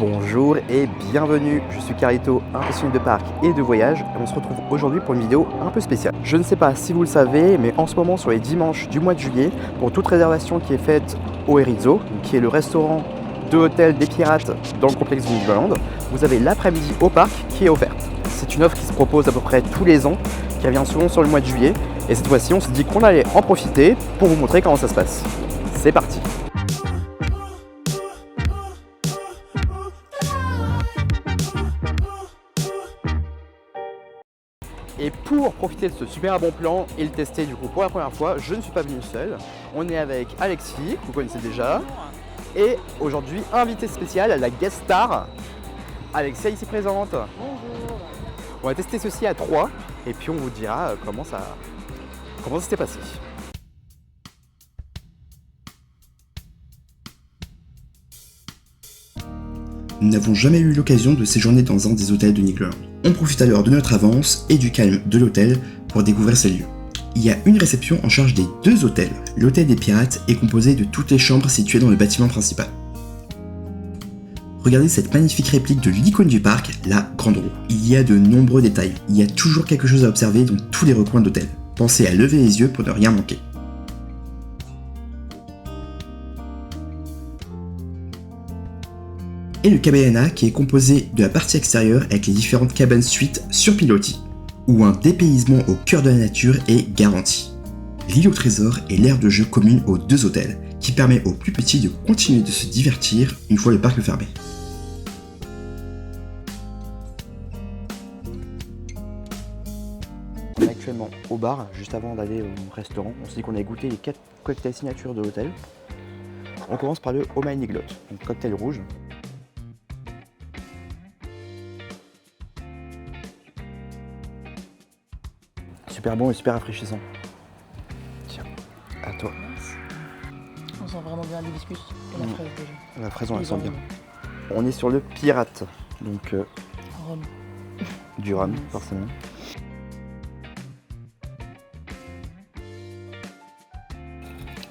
Bonjour et bienvenue, je suis Carito, un passionné de parc et de voyage et on se retrouve aujourd'hui pour une vidéo un peu spéciale. Je ne sais pas si vous le savez, mais en ce moment sur les dimanches du mois de juillet, pour toute réservation qui est faite au Erizzo, qui est le restaurant de l'hôtel des Pirates dans le complexe Disneyland, vous avez l'après-midi au parc qui est offerte. C'est une offre qui se propose à peu près tous les ans, qui revient souvent sur le mois de juillet et cette fois-ci on se dit qu'on allait en profiter pour vous montrer comment ça se passe. C'est parti! Et pour profiter de ce super bon plan et le tester du coup pour la première fois, je ne suis pas venu seul. On est avec Alexis, que vous connaissez déjà. Et aujourd'hui, invité spécial, la guest star, Alexia ici présente. Bonjour. On va tester ceci à 3 et puis on vous dira comment ça s'est passé. Nous n'avons jamais eu l'occasion de séjourner dans un des hôtels de Nigloland. On profite alors de notre avance et du calme de l'hôtel pour découvrir ces lieux. Il y a une réception en charge des deux hôtels. L'hôtel des Pirates est composé de toutes les chambres situées dans le bâtiment principal. Regardez cette magnifique réplique de l'icône du parc, la Grande Roue. Il y a de nombreux détails. Il y a toujours quelque chose à observer dans tous les recoins d'hôtel. Pensez à lever les yeux pour ne rien manquer. Et le cabana qui est composé de la partie extérieure avec les différentes cabanes suites sur pilotis, où un dépaysement au cœur de la nature est garanti. L'île au trésor est l'aire de jeu commune aux deux hôtels, qui permet aux plus petits de continuer de se divertir une fois le parc fermé. On est actuellement au bar, juste avant d'aller au restaurant. On s'est dit qu'on allait goûter les 4 cocktails signature de l'hôtel. On commence par le Oh My Niglot, donc cocktail rouge. Super bon et super rafraîchissant. Tiens, à toi. On sent vraiment bien l'hibiscus et la fraise déjà. La fraise, on la Les sent bien. oranges. On est sur le pirate, donc Rhum. du rhum, forcément.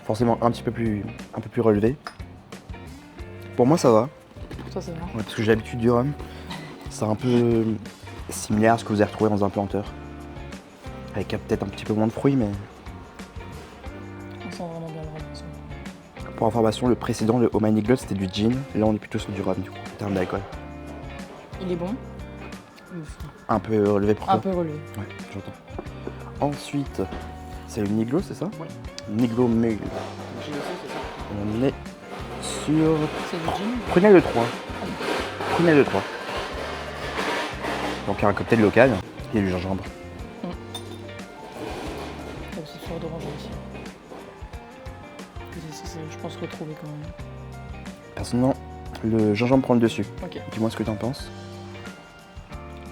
Forcément un peu plus relevé. Pour moi, ça va. Pour toi, c'est vrai. Ouais, parce que j'ai l'habitude du rhum. C'est un peu similaire à ce que vous avez retrouvé dans un planteur. Avec peut-être un petit peu moins de fruits, mais On sent vraiment bien le rhum. ensemble. pour information, le précédent, le Oh My Niglot, c'était du gin. Là, on est plutôt sur du rhum, du coup, en termes d'alcool. Il est bon. Un peu relevé pour toi. Un peu relevé. Ouais, j'entends. Ensuite, c'est le Niglo, c'est ça? Ouais. Niglo Mule. J'ai aussi, c'est ça. On est sur C'est du gin. Prunelle de 3. Prunelle de 3. Donc, il y a un cocktail local et du gingembre. Il y a aussi fleur d'orange aussi. C'est, je pense, retrouver quand même. Personnellement, le gingembre prend le dessus. Ok. Dis-moi ce que t'en penses.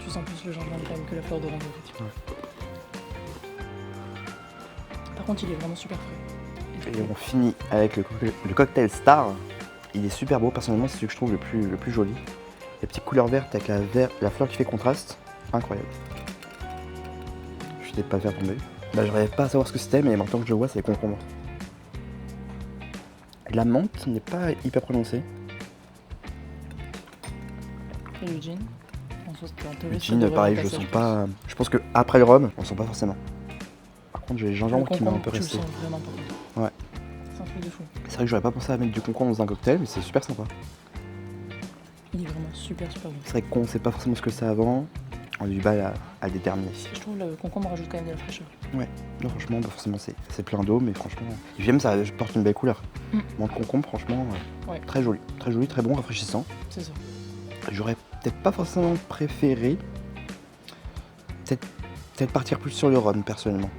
Tu sens plus le gingembre quand même que la fleur d'orange, effectivement. Par contre, il est vraiment super frais. Et on finit avec le cocktail Star. Il est super beau, personnellement, c'est celui que je trouve le plus joli. Les petites couleurs vertes avec la fleur qui fait contraste. Incroyable. Je suis peut-être pas le faire tomber. Bah, j'arrivais pas à savoir ce que c'était, mais maintenant que je le vois, c'est concombre. La menthe n'est pas hyper prononcée. Et le gin. En soi, c'était un peu Le ça gin, devrait pareil, je passer, sens pense. pas. Je pense qu'après le rhum, on le sent pas forcément. Par contre, j'ai le gingembre Le qui m'a un concombre, peu tu le resté. sens vraiment pas contre. Ouais. C'est un truc de fou. C'est vrai que j'aurais pas pensé à mettre du concombre dans un cocktail, mais c'est super sympa. Il est vraiment super bon. C'est vrai qu'on sait pas forcément ce que c'est avant. On a du mal à déterminer. Je trouve le concombre rajoute quand même de la fraîcheur. Non, franchement, bah forcément, c'est plein d'eau, mais franchement. Et j'aime ça, je porte une belle couleur. Menthe concombre, franchement, Ouais. très joli, très bon, rafraîchissant. C'est ça. J'aurais peut-être pas forcément préféré. Peut-être partir plus sur le rhum, personnellement.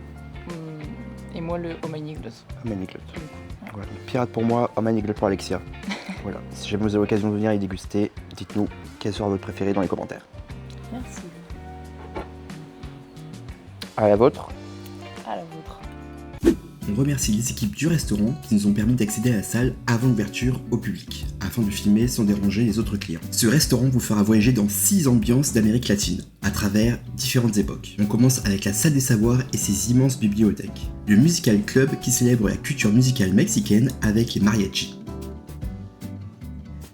Et moi, le Oh My Niglot. Oh My Niglot. pour le coup. Voilà, donc pirate pour moi, Oh My Niglot pour Alexia. Voilà, si jamais vous avez l'occasion de venir y déguster, dites-nous quel sera votre préféré dans les commentaires. Merci. À la vôtre. À la vôtre. On remercie les équipes du restaurant qui nous ont permis d'accéder à la salle avant l'ouverture au public, afin de filmer sans déranger les autres clients. Ce restaurant vous fera voyager dans 6 ambiances d'Amérique latine, à travers différentes époques. On commence avec la salle des savoirs et ses immenses bibliothèques. Le Musical Club qui célèbre la culture musicale mexicaine avec les mariachis.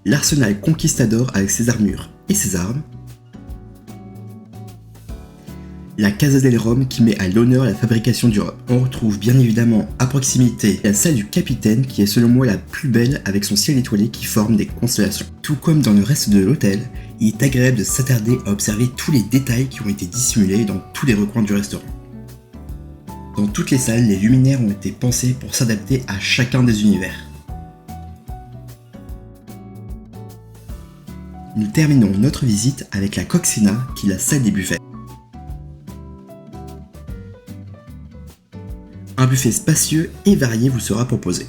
l'arsenal Conquistador avec ses armures et ses armes, la Casa del Rhum qui met à l'honneur la fabrication du rhum. On retrouve bien évidemment à proximité la salle du capitaine qui est selon moi la plus belle avec son ciel étoilé qui forme des constellations. Tout comme dans le reste de l'hôtel, il est agréable de s'attarder à observer tous les détails qui ont été dissimulés dans tous les recoins du restaurant. Dans toutes les salles, les luminaires ont été pensés pour s'adapter à chacun des univers. Nous terminons notre visite avec la Coxina qui est la salle des buffets. Un buffet spacieux et varié vous sera proposé.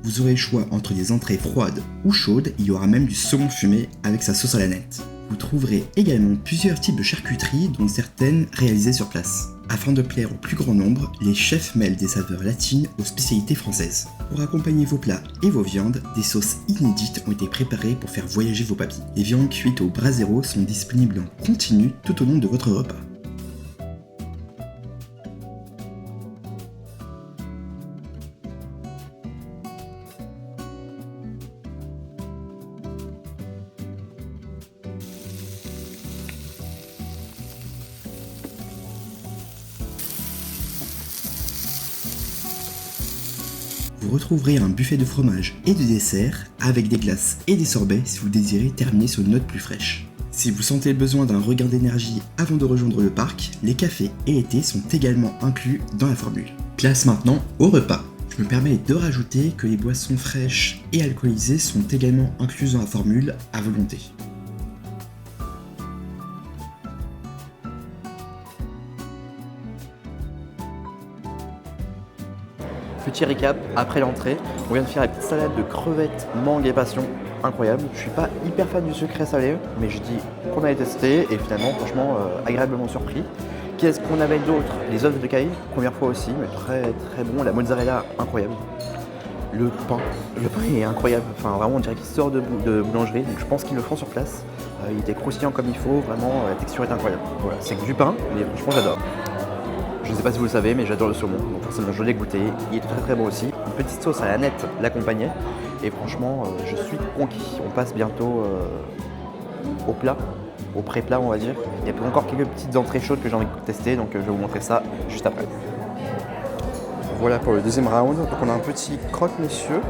Vous aurez le choix entre des entrées froides ou chaudes, il y aura même du saumon fumé avec sa sauce à la nette. Vous trouverez également plusieurs types de charcuteries dont certaines réalisées sur place. Afin de plaire au plus grand nombre, les chefs mêlent des saveurs latines aux spécialités françaises. Pour accompagner vos plats et vos viandes, des sauces inédites ont été préparées pour faire voyager vos papilles. Les viandes cuites au brasero sont disponibles en continu tout au long de votre repas. Vous retrouverez un buffet de fromage et de dessert avec des glaces et des sorbets si vous désirez terminer sur une note plus fraîche. Si vous sentez le besoin d'un regain d'énergie avant de rejoindre le parc, les cafés et les thés sont également inclus dans la formule. Place maintenant au repas. Je me permets de rajouter que les boissons fraîches et alcoolisées sont également incluses dans la formule à volonté. Petit récap, après l'entrée, on vient de faire la petite salade de crevettes, mangue et passion, incroyable. Je suis pas hyper fan du sucré salé, mais je dis qu'on allait tester et finalement, franchement, agréablement surpris. Qu'est-ce qu'on avait d'autre? Les œufs de caille, première fois aussi, mais très très bon. La mozzarella, incroyable. Le pain est incroyable. Enfin, vraiment, on dirait qu'il sort de boulangerie, donc je pense qu'ils le font sur place. Il était croustillant comme il faut, vraiment, la texture est incroyable. Voilà, c'est que du pain, mais franchement, j'adore. Je ne sais pas si vous le savez, mais j'adore le saumon, donc forcément je l'ai goûté. Il est très très bon aussi. Une petite sauce à la nette l'accompagnait. Et franchement, je suis conquis. On passe bientôt au plat, au pré-plat on va dire. Il y a encore quelques petites entrées chaudes que j'ai envie de tester, donc je vais vous montrer ça juste après. Voilà pour le deuxième round. Donc on a un petit croque-monsieur.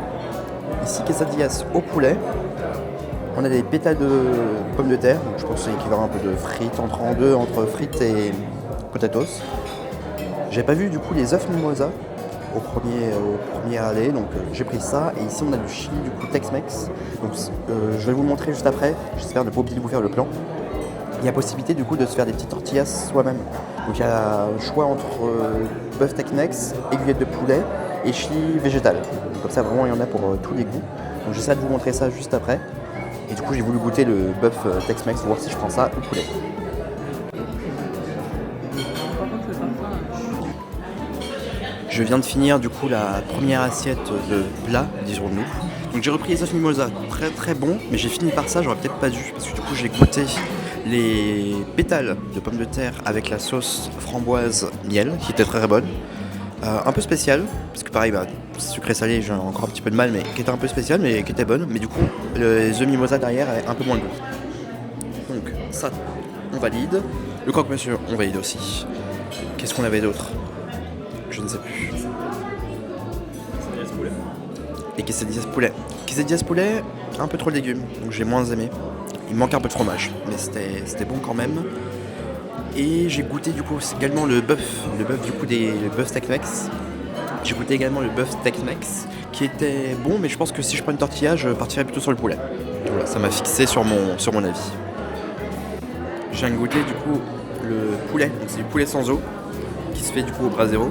Ici, quesadillas au poulet. On a des pétales de pommes de terre, donc je pense que c'est équivalent un peu de frites, entre frites et potatoes. J'ai pas vu du coup les œufs mimosa au premier aller, donc j'ai pris ça. Et ici on a du chili du coup Tex-Mex. Donc je vais vous le montrer juste après. J'espère ne pas oublier de vous faire le plan. Il y a possibilité du coup de se faire des petites tortillas soi-même. Donc il y a le choix entre bœuf Tex-Mex, aiguillette de poulet et chili végétal. Donc, comme ça vraiment il y en a pour tous les goûts. Donc j'essaie de vous montrer ça juste après. Et du coup j'ai voulu goûter le bœuf Tex-Mex pour voir si je prends ça ou poulet. Je viens de finir du coup la première assiette de plat, disons-nous. Donc j'ai repris les œufs mimosa, très très bon, mais j'ai fini par ça, j'aurais peut-être pas dû, parce que du coup j'ai goûté les pétales de pommes de terre avec la sauce framboise miel, qui était très très bonne. Un peu spéciale, parce que pareil, sucré salé, j'ai encore un petit peu de mal, mais qui était un peu spéciale, mais qui était bonne. Mais du coup, les œufs mimosa derrière avaient un peu moins de goût. Donc ça, on valide. Le croque-monsieur, on valide aussi. Qu'est-ce qu'on avait d'autre? Je ne sais plus. Et quesadillas poulet. Quesadillas poulet, un peu trop de légumes, donc j'ai moins aimé. Il manque un peu de fromage, mais c'était bon quand même. Et j'ai goûté du coup également le bœuf du coup le bœuf Tex-Mex. J'ai goûté également le bœuf Tex-Mex qui était bon, mais je pense que si je prends une tortilla, je partirais plutôt sur le poulet. Voilà, ça m'a fixé sur mon avis. Je viens de goûter du coup le poulet, donc c'est du poulet sans eau qui se fait du coup au brasero.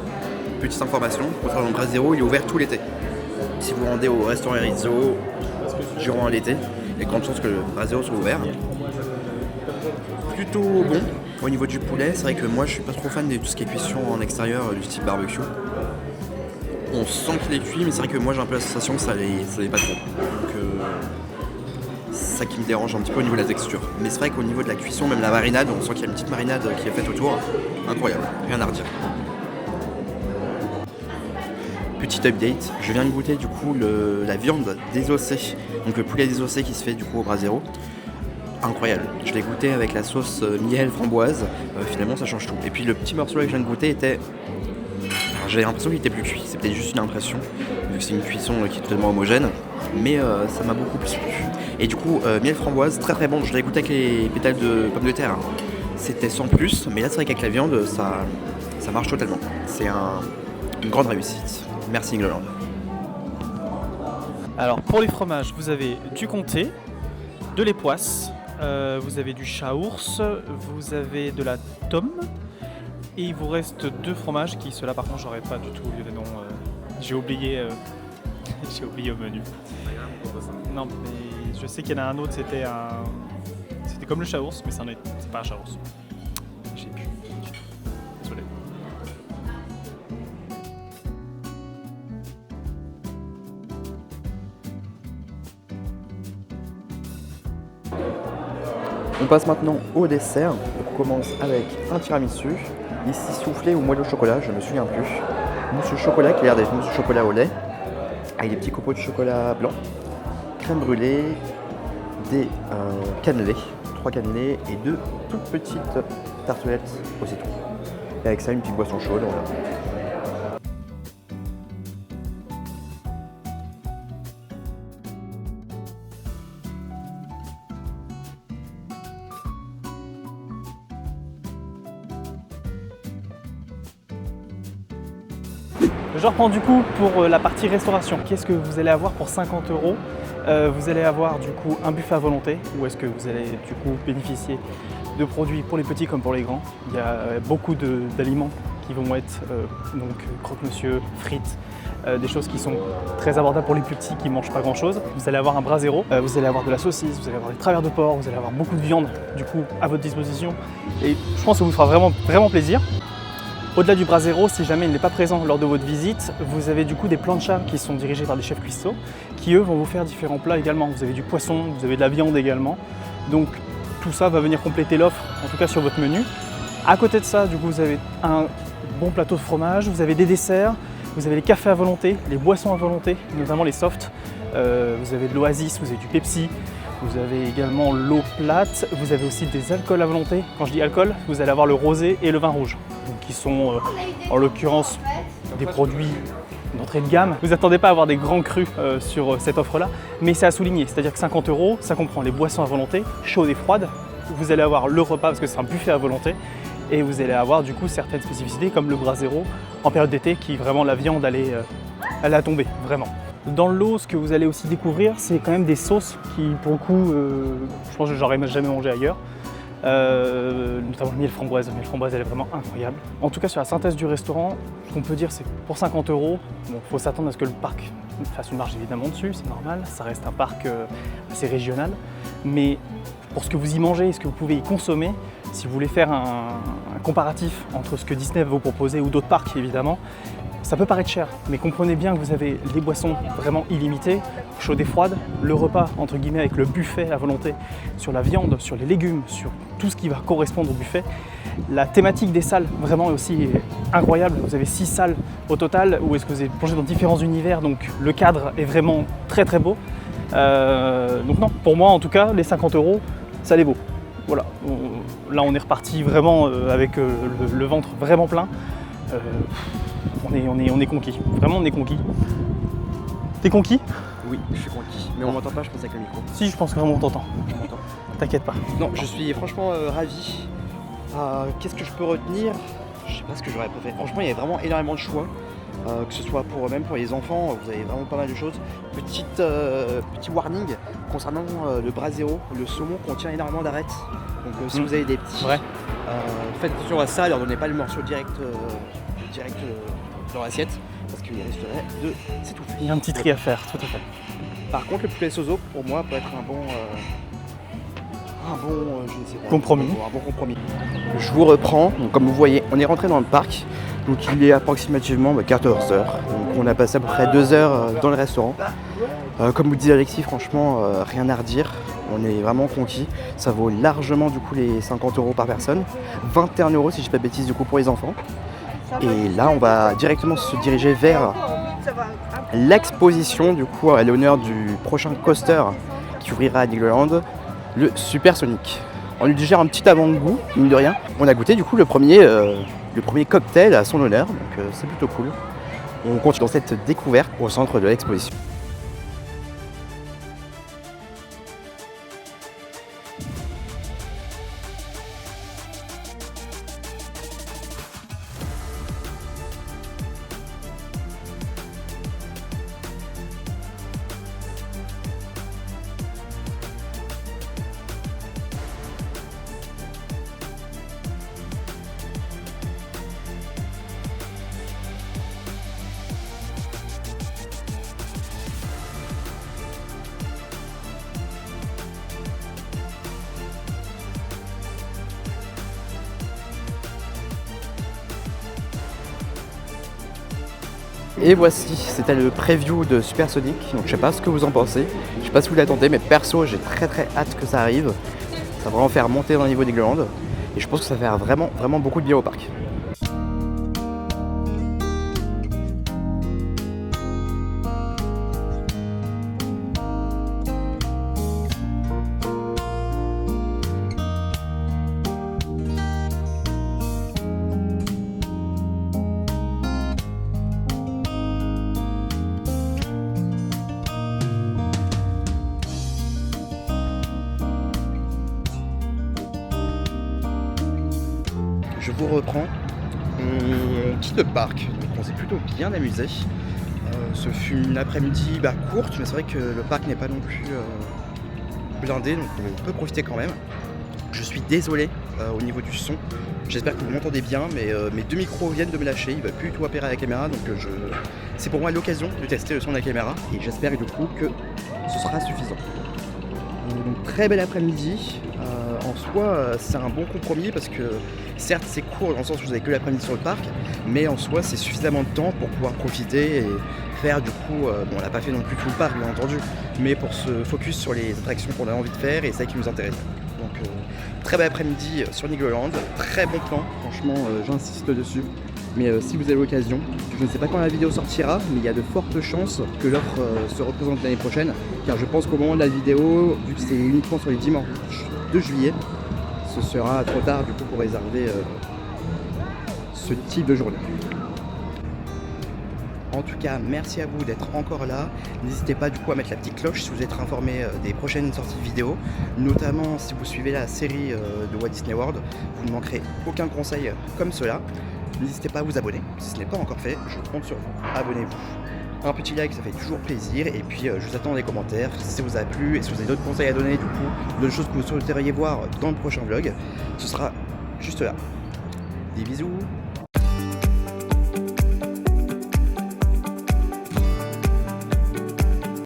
Petite information, concernant le brasero, il est ouvert tout l'été. Si vous rendez au restaurant Rizzo durant l'été, il y a de grandes chances que le brasero soit ouvert. Plutôt bon au niveau du poulet. C'est vrai que moi je suis pas trop fan de tout ce qui est cuisson en extérieur du style barbecue. On sent qu'il est cuit, mais c'est vrai que moi j'ai un peu la sensation que ça l'est pas trop. Donc c'est ça qui me dérange un petit peu au niveau de la texture. Mais c'est vrai qu'au niveau de la cuisson, même la marinade, on sent qu'il y a une petite marinade qui est faite autour. Incroyable, rien à redire. Petit update, je viens de goûter du coup la viande désossée Donc le poulet désossé qui se fait du coup au brasero. Incroyable. Je l'ai goûté avec la sauce miel framboise. Finalement ça change tout. Et puis le petit morceau là que je viens de goûter était... J'avais l'impression qu'il était plus cuit. C'est peut-être juste une impression, vu que c'est une cuisson qui est totalement homogène. Mais ça m'a beaucoup plus plu. Et du coup, miel framboise, très très bon. Je l'ai goûté avec les pétales de pommes de terre. Hein. C'était sans plus, mais là c'est vrai qu'avec la viande, ça marche totalement. C'est une grande réussite. Merci England. Alors pour les fromages, vous avez du comté, de l'époisse, vous avez du chaours, vous avez de la tome, et il vous reste 2 fromages qui, ceux-là par contre, j'aurais pas du tout les noms. J'ai oublié au menu. Non, mais je sais qu'il y en a un autre, c'était comme le chaours, mais c'est pas un chaours. J'ai plus. Désolé. On passe maintenant au dessert. Donc on commence avec un tiramisu, ici soufflé ou moelleux au chocolat, je me souviens plus. Mousse au chocolat qui a l'air d'être mousse au chocolat au lait, avec des petits copeaux de chocolat blanc, crème brûlée, des cannelés, 3 cannelés et 2 toutes petites tartelettes au citron. Et avec ça une petite boisson chaude. Voilà. Je reprends du coup pour la partie restauration. Qu'est-ce que vous allez avoir pour 50 €? Vous allez avoir du coup un buffet à volonté, ou est-ce que vous allez du coup bénéficier de produits pour les petits comme pour les grands. Il y a beaucoup d'aliments qui vont être donc croque-monsieur, frites, des choses qui sont très abordables pour les plus petits qui ne mangent pas grand chose. Vous allez avoir un brasero, vous allez avoir de la saucisse, vous allez avoir des travers de porc, vous allez avoir beaucoup de viande du coup à votre disposition et je pense que ça vous fera vraiment plaisir. Au-delà du brasero, si jamais il n'est pas présent lors de votre visite, vous avez du coup des planchas qui sont dirigés par des chefs cuistots qui eux vont vous faire différents plats également. Vous avez du poisson, vous avez de la viande également. Donc tout ça va venir compléter l'offre, en tout cas sur votre menu. À côté de ça, du coup, vous avez un bon plateau de fromage, vous avez des desserts, vous avez les cafés à volonté, les boissons à volonté, notamment les softs. Vous avez de l'Oasis, vous avez du Pepsi, vous avez également l'eau plate, vous avez aussi des alcools à volonté. Quand je dis alcool, vous allez avoir le rosé et le vin rouge, donc qui sont en l'occurrence des produits d'entrée de gamme. Vous n'attendez pas à avoir des grands crus sur cette offre-là, mais c'est à souligner, c'est-à-dire que 50 €, ça comprend les boissons à volonté, chaudes et froides. Vous allez avoir le repas parce que c'est un buffet à volonté, et vous allez avoir du coup certaines spécificités comme le brasero en période d'été qui vraiment la viande elle a tombé, vraiment. Dans le lot, ce que vous allez aussi découvrir, c'est quand même des sauces qui, pour le coup, je pense que j'aurais jamais mangé ailleurs. Notamment le miel framboise. Le miel framboise, elle est vraiment incroyable. En tout cas, sur la synthèse du restaurant, ce qu'on peut dire, c'est que pour 50 €, il faut s'attendre à ce que le parc fasse une marge évidemment dessus, c'est normal. Ça reste un parc assez régional. Mais pour ce que vous y mangez et ce que vous pouvez y consommer, si vous voulez faire un comparatif entre ce que Disney va vous proposer ou d'autres parcs, évidemment, ça peut paraître cher, mais comprenez bien que vous avez des boissons vraiment illimitées, chaudes et froides, le repas entre guillemets avec le buffet à volonté sur la viande, sur les légumes, sur tout ce qui va correspondre au buffet. La thématique des salles vraiment est aussi incroyable. Vous avez 6 salles au total où est-ce que vous êtes plongé dans différents univers, donc le cadre est vraiment très très beau. Donc non, pour moi en tout cas, les 50 €, ça les vaut. Voilà, là on est reparti vraiment avec le ventre vraiment plein. On est conquis, vraiment on est conquis. T'es conquis? Oui, je suis conquis. Mais on m'entend pas, je pense, avec le micro. Si, je pense que vraiment on t'entend. Je m'entends. T'inquiète pas. Non, je suis franchement ravi. Qu'est-ce que je peux retenir? Je sais pas ce que j'aurais préféré. Franchement, il y a vraiment énormément de choix. Que ce soit même pour les enfants, vous avez vraiment pas mal de choses. Petit warning concernant le brasero, le saumon contient énormément d'arêtes. Donc si vous avez des petits, faites attention à ça, leur donnez pas le morceau direct dans l'assiette, parce qu'il risquerait de s'étouffer. Il y a un petit tri à faire, tout à fait. Par contre, le poulet sozo, pour moi, peut être un bon compromis. Un bon compromis. Je vous reprends. Donc, comme vous voyez, on est rentré dans le parc. Donc il est approximativement 14 h. Donc on a passé à peu près 2 heures dans le restaurant. Comme vous disait Alexis, franchement, rien à redire. On est vraiment conquis. Ça vaut largement du coup les 50 € par personne. 21 € si je ne dis pas de bêtises du coup pour les enfants. Et là, on va directement se diriger vers l'exposition du coup à l'honneur du prochain coaster qui ouvrira à Legoland, le Supersonic. On lui digère un petit avant-goût, mine de rien. On a goûté du coup le premier cocktail à son honneur, donc c'est plutôt cool. On continue dans cette découverte au centre de l'exposition. Et voici, c'était le preview de Supersonic, donc je sais pas ce que vous en pensez, je sais pas si vous l'attendez, mais perso j'ai très hâte que ça arrive. Ça va vraiment faire monter dans le niveau d'Legoland et je pense que ça va faire vraiment beaucoup de bien au parc. Je vous reprends, on quitte le parc, donc on s'est plutôt bien amusé. Ce fut une après-midi courte, mais c'est vrai que le parc n'est pas non plus blindé, donc on peut profiter quand même. Je suis désolé au niveau du son, j'espère que vous m'entendez bien, mais mes deux micros viennent de me lâcher, il ne va plus tout appairer à la caméra, donc c'est pour moi l'occasion de tester le son de la caméra, et j'espère du coup que ce sera suffisant. Donc, très bel après-midi. En soi, c'est un bon compromis parce que certes c'est court dans le sens où vous n'avez que l'après-midi sur le parc, mais en soi c'est suffisamment de temps pour pouvoir profiter et faire du coup, bon on n'a pas fait non plus tout le parc bien entendu, mais pour se focus sur les attractions qu'on a envie de faire et celles qui nous intéressent. Donc très bel après-midi sur Legoland, très bon plan, franchement j'insiste dessus. Mais si vous avez l'occasion, je ne sais pas quand la vidéo sortira, mais il y a de fortes chances que l'offre se représente l'année prochaine, car je pense qu'au moment de la vidéo, vu que c'est uniquement sur les dimanches de juillet, ce sera trop tard du coup pour réserver ce type de journée. En tout cas, merci à vous d'être encore là. N'hésitez pas du coup à mettre la petite cloche si vous êtes informé des prochaines sorties de vidéos, notamment si vous suivez la série de Walt Disney World, vous ne manquerez aucun conseil comme cela. N'hésitez pas à vous abonner si ce n'est pas encore fait, je compte sur vous, abonnez-vous. Un petit like, ça fait toujours plaisir, et puis je vous attends dans les commentaires si ça vous a plu et si vous avez d'autres conseils à donner du coup, d'autres choses que vous souhaiteriez voir dans le prochain vlog, ce sera juste là. Des bisous.